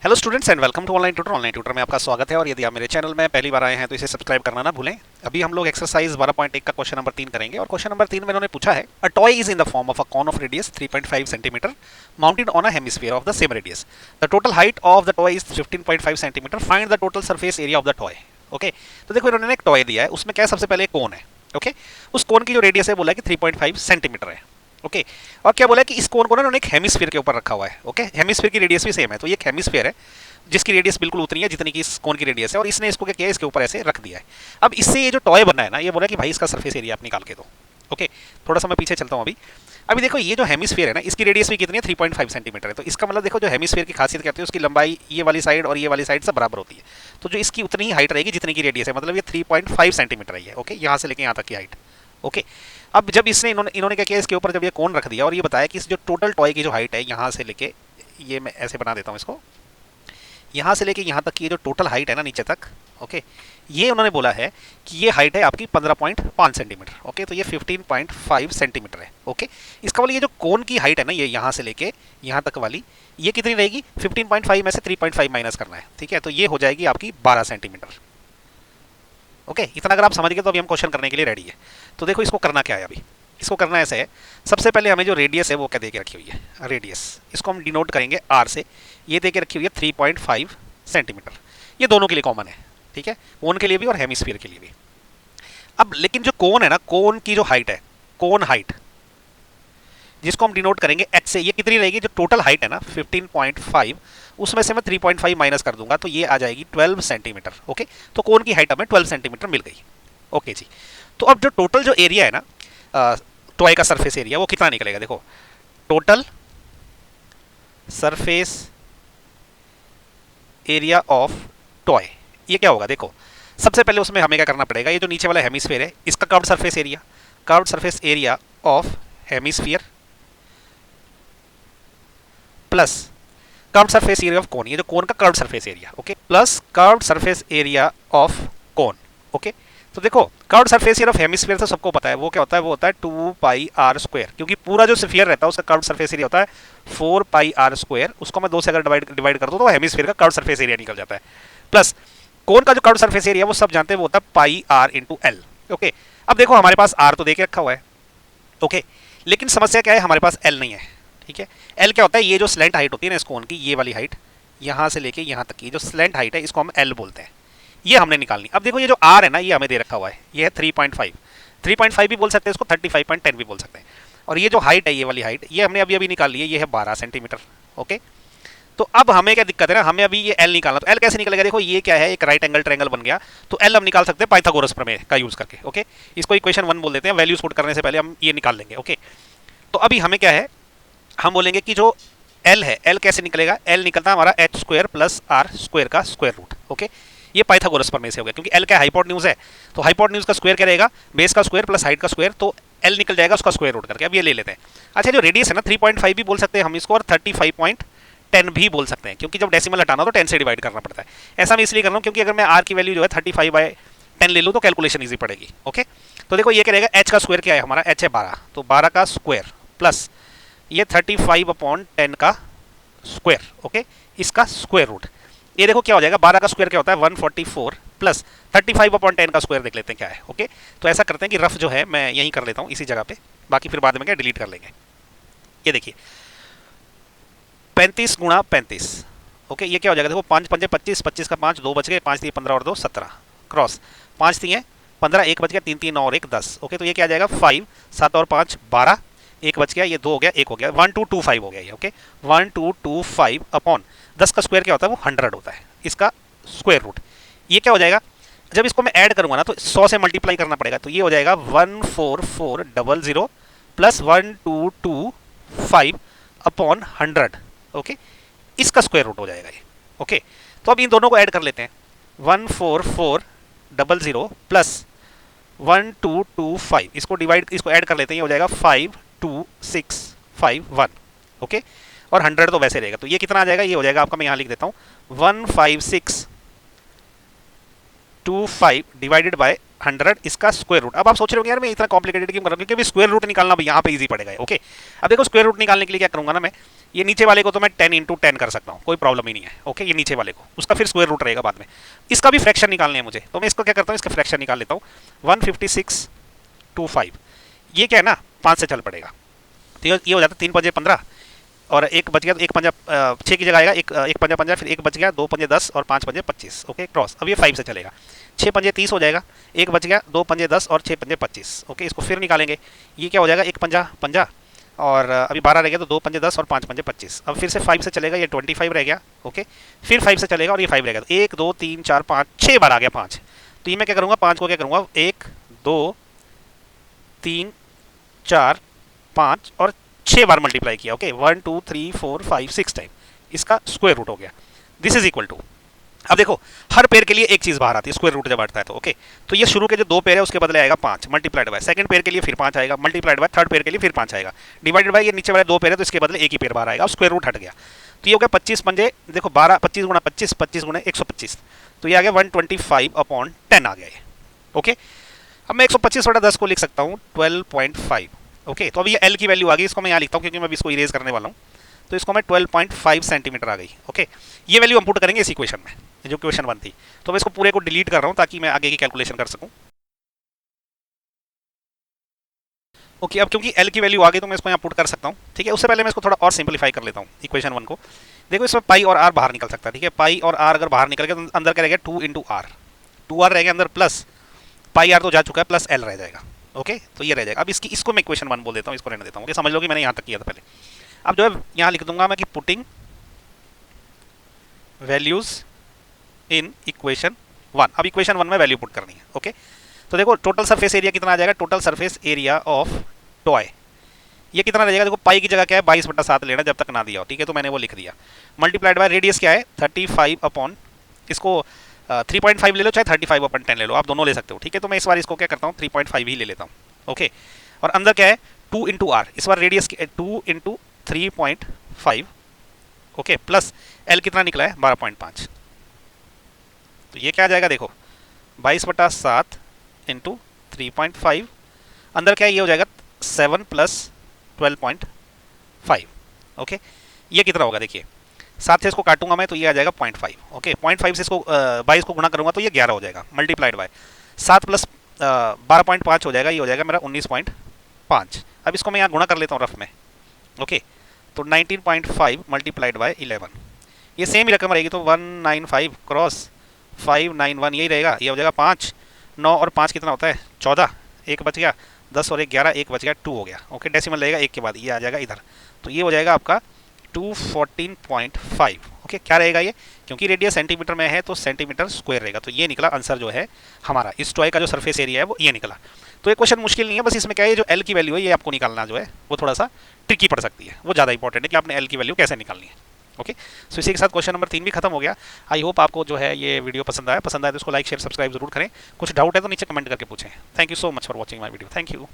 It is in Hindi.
Hello students and welcome to online tutor में आपका स्वागत है। और यदि आप मेरे चैनल में पहली बार आए हैं तो इसे सब्सक्राइब करना ना भूलें। अभी हम लोग एक्सरसाइज 12.1 का क्वेश्चन नंबर 3 करेंगे और क्वेश्चन नंबर 3 में इन्होंने पूछा है a toy is in the form of a cone of radius 3.5 centimetre mounted on a hemisphere of the same radius. The total height of the toy is 15.5 centimetre. Find the total surface area of the toy. Okay, तो देखो इन्होंने एक टॉय दिया है, उसमें क्या है, सबसे पहले कोन है। ओके, उस कोन की जो रेडियस है बोला कि 3.5 सेंटीमीटर है। ओके, और क्या बोला है कि इस कोन को ना उन्होंने एक हेमिस्फीयर के ऊपर रखा हुआ है। ओके, हेमिस्फीयर की रेडियस भी सेम है, तो ये एक हेमिस्फीयर है जिसकी रेडियस बिल्कुल उतनी है जितनी कि इस कोन की रेडियस है, और इसने इसको क्या किया, इसके ऊपर ऐसे रख दिया है। अब इससे ये जो टॉय बना है ना, ये बोला कि भाई इसका सरफेस एरिया आप निकाल के दो। ओके, थोड़ा सा मैं पीछे चलता हूँ अभी। अभी देखो ये जो हेमिस्फीयर है ना, इसकी रेडियस भी कितनी है, 3.5 सेंटीमीटर है। तो इसका मतलब देखो जो हेमिस्फीयर की खासियत कहते हैं, उसकी लंबाई ये वाली साइड और ये वाली साइड से बराबर होती है। तो जो इसकी उतनी ही हाइट रहेगी जितनी की रेडियस है, मतलब ये 3.5 सेंटीमीटर है। ओके, यहाँ से लेके यहाँ तक की हाइट। ओके, अब जब इसने इन्होंने क्या किया, इसके ऊपर जब ये कोन रख दिया और ये बताया कि इस जो टोटल टॉय की जो हाइट है, यहाँ से लेके, ये मैं ऐसे बना देता हूँ इसको, यहाँ से लेके यहाँ तक की जो टोटल हाइट है ना नीचे तक, ओके, ये उन्होंने बोला है कि ये हाइट है आपकी 15.5 सेंटीमीटर। ओके, तो ये 15.5 सेंटीमीटर है। ओके, इसका वाली ये जो कोन की हाइट है ना, ये यहाँ से लेके यहाँ तक वाली, ये कितनी रहेगी, 15.5 में से 3.5 माइनस करना है। ठीक है, तो ये हो जाएगी आपकी 12 सेंटीमीटर। ओके, इतना अगर आप समझ गए तो अभी हम क्वेश्चन करने के लिए रेडी है। तो देखो इसको करना क्या है, अभी इसको करना ऐसे है, सबसे पहले हमें जो रेडियस है वो क्या दे के रखी हुई है, रेडियस, इसको हम डिनोट करेंगे आर से। ये दे के रखी हुई है 3.5 सेंटीमीटर। ये दोनों के लिए कॉमन है, ठीक है, कोन के लिए भी और हेमिस्फीयर के लिए भी। अब लेकिन जो कोन है ना, कोन की जो हाइट है, कोन हाइट, जिसको हम डिनोट करेंगे एच से, ये कितनी रहेगी, जो टोटल हाइट है ना 15.5, उसमें से मैं 3.5 माइनस कर दूंगा तो ये आ जाएगी 12 सेंटीमीटर। ओके, तो कोन की हाइट हमें 12 सेंटीमीटर मिल गई। ओके जी, तो अब जो टोटल जो एरिया है ना टॉय का सरफेस एरिया, वो कितना निकलेगा, देखो total surface area of toy, ये क्या होगा, देखो सबसे पहले उसमें हमें क्या करना पड़ेगा, ये जो नीचे वाला हेमिस्फीयर है इसका curved surface area of hemisphere plus curved surface area of cone, ये जो कोन का curved surface area, okay, plus curved surface area of cone. Okay, तो देखो curved surface area of hemisphere तो सबको पता है, वो क्या होता है, वो होता है 2 पाई आर स्क्वायर, क्योंकि पूरा जो स्फीयर रहता है उसका कर्व्ड सरफेस एरिया होता है 4 पाई आर स्क्वायर। उसको मैं 2 से अगर डिवाइड कर दूं तो हेमिस्फीयर का कर्व्ड सरफेस एरिया निकल जाता है। प्लस कोन का जो कर्व्ड सरफेस एरिया वो सब जानते हैं, वो होता है पाई आर इंटू एल। ओके, अब देखो हमारे पास आर तो देके रखा हुआ है। ओके, लेकिन समस्या क्या है, हमारे पास एल नहीं है। ठीक है, एल क्या होता है, ये जो स्लैंट हाइट होती है ना इस कोन की, ये वाली हाइट यहाँ से लेके यहाँ तक की जो स्लैंट हाइट है, इसको हम एल बोलते हैं, ये हमने निकालनी। अब देखो ये जो आर है ना, ये हमें दे रखा हुआ है, ये है 3.5 भी बोल सकते हैं इसको, 35.10 भी बोल सकते हैं। और ये जो हाइट है, ये वाली हाइट, ये हमने अभी अभी निकाल ली है, ये है 12 सेंटीमीटर। ओके, तो अब हमें क्या दिक्कत है ना, हमें अभी ये एल निकालना, तो एल कैसे निकलेगा, देखो ये क्या है, एक राइट एंगल ट्रायंगल बन गया, तो एल हम निकाल सकते हैं पाइथागोरस प्रमेय का यूज करके। ओके, इसको इक्वेशन 1 बोल देते हैं, वैल्यूज पुट करने से पहले हम ये निकाल लेंगे। ओके, तो अभी हमें क्या है, हम बोलेंगे कि जो एल है, एल कैसे निकलेगा, एल निकलता है हमारा H square plus R square का स्क्वायर रूट। ओके, ये पाइथागोरस प्रमेय से हो गया, क्योंकि एल क्या हाइपोटेन्यूज है, तो हाइपोटेन्यूज का स्क्वायर क्या रहेगा, बेस का स्क्वायर प्लस हाइट का स्क्वायर, तो एल निकल जाएगा उसका स्क्वायर रूट करके। अब ये ले लेते हैं। अच्छा, जो रेडियस है ना 3.5 भी बोल सकते हैं हम इसको, और 35.10 भी बोल सकते हैं, क्योंकि जब डेसिमल हटाना हो तो 10 से डिवाइड करना पड़ता है। ऐसा मैं इसलिए कर रहा हूँ क्योंकि अगर मैं आर की वैल्यू जो है 35/10 ले लूँ तो कैलकुलेशन ईजी पड़ेगी। ओके, तो देखो ये क्या रहेगा, एच का स्क्वायर क्या है हमारा, एच है 12, तो 12 का स्क्वायर प्लस ये 35/10 का स्क्वायर। ओके, इसका स्क्वायर रूट, ये देखो क्या हो जाएगा, 12 का स्क्वायर क्या होता है 144 प्लस 35/10 का स्क्वायर देख लेते हैं क्या है। ओके, तो ऐसा करते हैं कि रफ जो है मैं यहीं कर लेता हूँ इसी जगह पे, बाकी फिर बाद में क्या डिलीट कर लेंगे। ये देखिए 35 गुणा 35। ओके, ये क्या हो जाएगा, देखो 5 पंजे 25, 25 का 5, 2 बच गए, 5 3 15 और 2 17, क्रॉस 5 3 15, 1 बच गया, 3 3 और 1 10। ओके, तो ये क्या आ जाएगा 5, 7 और 5 12, 1 बच गया, ये 2 हो गया, 1 हो गया, 1225 हो गया ये। ओके, 1225 अपॉन 10 का स्क्वायर क्या होता है, वो 100 होता है, इसका स्क्वायर रूट। ये क्या हो जाएगा, जब इसको मैं ऐड करूंगा ना तो 100 से मल्टीप्लाई करना पड़ेगा, तो ये हो जाएगा 14400 प्लस 1225 अपॉन 100। ओके, इसका स्क्वायर रूट हो जाएगा ये। ओके, तो अब इन दोनों को ऐड कर लेते हैं, 14400 प्लस 1225, इसको ऐड कर लेते हैं, ये हो जाएगा 52651। ओके, और 100 तो वैसे रहेगा, तो ये कितना आ जाएगा, ये हो जाएगा आपका, मैं यहाँ लिख देता हूँ 15625 डिवाइडेड बाय 100 इसका स्क्वायर रूट। अब आप सोच रहे हो यार मैं इतना कॉम्प्लिकेटेड क्यों कर रहा हूँ, क्योंकि स्क्वायर रूट निकालना भी यहाँ पे इजी पड़ेगा। ओके, अब देखो स्क्वायर रूट निकालने के लिए क्या करूंगा ना, मैं ये नीचे वाले को तो मैं 10 इंटू 10 कर सकता हूँ, कोई प्रॉब्लम ही नहीं है। ओके, ये नीचे वाले को उसका फिर स्क्वायर रूट रहेगा बाद में, इसका भी फ्रैक्शन निकालने हैं मुझे, तो मैं इसको क्या करता हूँ, इसका फ्रैक्शन निकाल लेता हूँ। 156/5 ये क्या है ना 5 से चल पड़ेगा, तो ये हो जाता है 3 पंजे 15 और एक बच गया, तो एक पंजा 6 की जगह आएगा, एक पंजा पंजा, फिर एक बच गया, 2 पंजे 10 और 5 पंजे 25। ओके क्रॉस, अब ये 5 से चलेगा, 6 पंजे 30 हो जाएगा, एक बच गया, 2 पंजे 10 और 6 पंजे 25। ओके, इसको फिर निकालेंगे, ये क्या हो जाएगा, एक पंजा पंजा और अभी 12 रह गया, तो 2 पंजे 10 और 5 पंजे 25। अब फिर से 5 से चलेगा, ये 25 रह गया। ओके, फिर 5 से चलेगा और ये 5 रह गया, तो 1 2 3 4 5 6 बार आ गया 5। तो ये मैं क्या करूँगा, 5 को क्या करूँगा, 1 2 3 4 5 और 6 बार मल्टीप्लाई किया। ओके, 1 2 3 4 5 6 टाइम, इसका स्क्वायर रूट हो गया। दिस इज इक्वल टू, अब देखो हर पेयर के लिए एक चीज बाहर आती है स्क्वायर रूट जब आता है तो। ओके, तो ये शुरू के जो 2 पेयर है उसके बदले आएगा 5 मल्टीप्लाइड बाय, सेकंड पेयर के लिए फिर 5 आएगा मल्टीप्लाइड बाय, थर्ड पेयर के लिए फिर 5 आएगा, डिवाइडेड बाय ये नीचे वाले 2 पेयर है तो इसके बदले एक ही पेयर बाहर आएगा, स्क्वायर रूट हट गया। तो ये हो गया 25 पंजे, देखो 12 25 गुणा 25 25 गुणा 125, तो ये आ गया 125/10 आ गया ये। ओके, अब मैं 125/10 को लिख सकता हूँ 12.5। ओके, तो अभी ये एल की वैल्यू आ गई, इसको मैं यहाँ लिखता हूँ क्योंकि मैं अभी इसको इरेज करने वाला हूँ, तो इसको मैं 12.5 सेंटीमीटर आ गई। ओके, ये वैल्यू हम पुट करेंगे इस इक्वेशन में, जो क्वेश्चन 1 थी, तो मैं इसको पूरे को डिलीट कर रहा हूँ ताकि मैं आगे की कैलकुलेशन कर सकूँ। ओके, अब क्योंकि एल की वैल्यू आ गई तो मैं इसको यहाँ पुट कर सकता हूँ। ठीक है, उससे पहले मैं इसको थोड़ा और सिंपलीफाई कर लेता हूँ इक्वेशन 1 को। देखो इसमें पाई और आर बाहर निकल सकता है। ठीक है, पाई और आर अगर बाहर निकल गया तो अंदर क्या रहेगा, 2 इंटू आर, 2 आर रहेगा अंदर, प्लस पाई आर तो जा चुका है, प्लस एल रह जाएगा। ओके, तो ये रह जाएगा। अब इसको मैं इक्वेशन 1 बोल देता हूँ, इसको रहने देता हूँ। ओके, समझ लो कि मैंने यहाँ तक किया था पहले। अब जो है यहाँ लिख दूंगा मैं कि पुटिंग वैल्यूज इन इक्वेशन 1। अब इक्वेशन 1 में वैल्यू पुट करनी है। ओके, तो देखो टोटल सरफेस एरिया कितना आ जाएगा, total surface area of toy ये कितना रह जाएगा, देखो पाई की जगह क्या है 22/7 लेना जब तक ना दिया हो। ठीक है, तो मैंने वो लिख दिया, मल्टीप्लाइड बाय रेडियस क्या है 35 इसको 3.5 ले लो चाहे 35/10 ले लो, आप दोनों ले सकते हो। ठीक है, तो मैं इस बार इसको क्या करता हूँ 3.5 ही ले लेता हूँ। ओके, और अंदर क्या है 2 इंटू आर, इस बार radius 2 into 3.5। Okay, plus L कितना निकला है 12.5, तो ये क्या आ जाएगा देखो 22/7 इंटू 3.5, अंदर क्या है ये हो जाएगा 7 + 12.5। ओके, ये कितना होगा देखिए, 7 से इसको काटूंगा मैं तो ये आ जाएगा 0.5। ओके, 0.5 से इसको 22 को गुणा करूंगा तो ये 11 हो जाएगा, मल्टीप्लाइड बाय 7 + 12.5 हो जाएगा, ये हो जाएगा मेरा 19.5। अब इसको मैं यहाँ गुणा कर लेता हूँ रफ में। ओके, तो 19.5 मल्टीप्लाइड बाय 11, ये सेम ही रकम रहेगी, तो 195 क्रॉस 591 यही रहेगा, ये हो जाएगा 5 9 और 5 कितना होता है 14, एक बच गया 10 और 1 11, एक बच गया 2 हो गया। ओके, डेसिमल रहेगा एक के बाद, ये आ जाएगा इधर, तो ये हो जाएगा आपका 214.5। ओके, क्या रहेगा ये, क्योंकि रेडियस सेंटीमीटर में है तो सेंटीमीटर स्क्वायर रहेगा, तो ये निकला आंसर जो है हमारा, इस टॉय का जो सरफेस एरिया है वो ये निकला। तो ये क्वेश्चन मुश्किल नहीं है, बस इसमें क्या है जो एल की वैल्यू है ये आपको निकालना जो है वो थोड़ा सा ट्रिकी पड़ सकती है, वो ज़्यादा इंपॉर्टेंट है कि आपने एल की वैल्यू कैसे निकालनी है। ओके, सो इसी के साथ क्वेश्चन नंबर 3 भी खत्म हो गया। आई होप आपको जो है ये वीडियो पसंद आया तो इसको लाइक शेयर सब्सक्राइब जरूर करें, कुछ डाउट है तो नीचे कमेंट करके पूछें। Thank you so much for watching my video, thank you.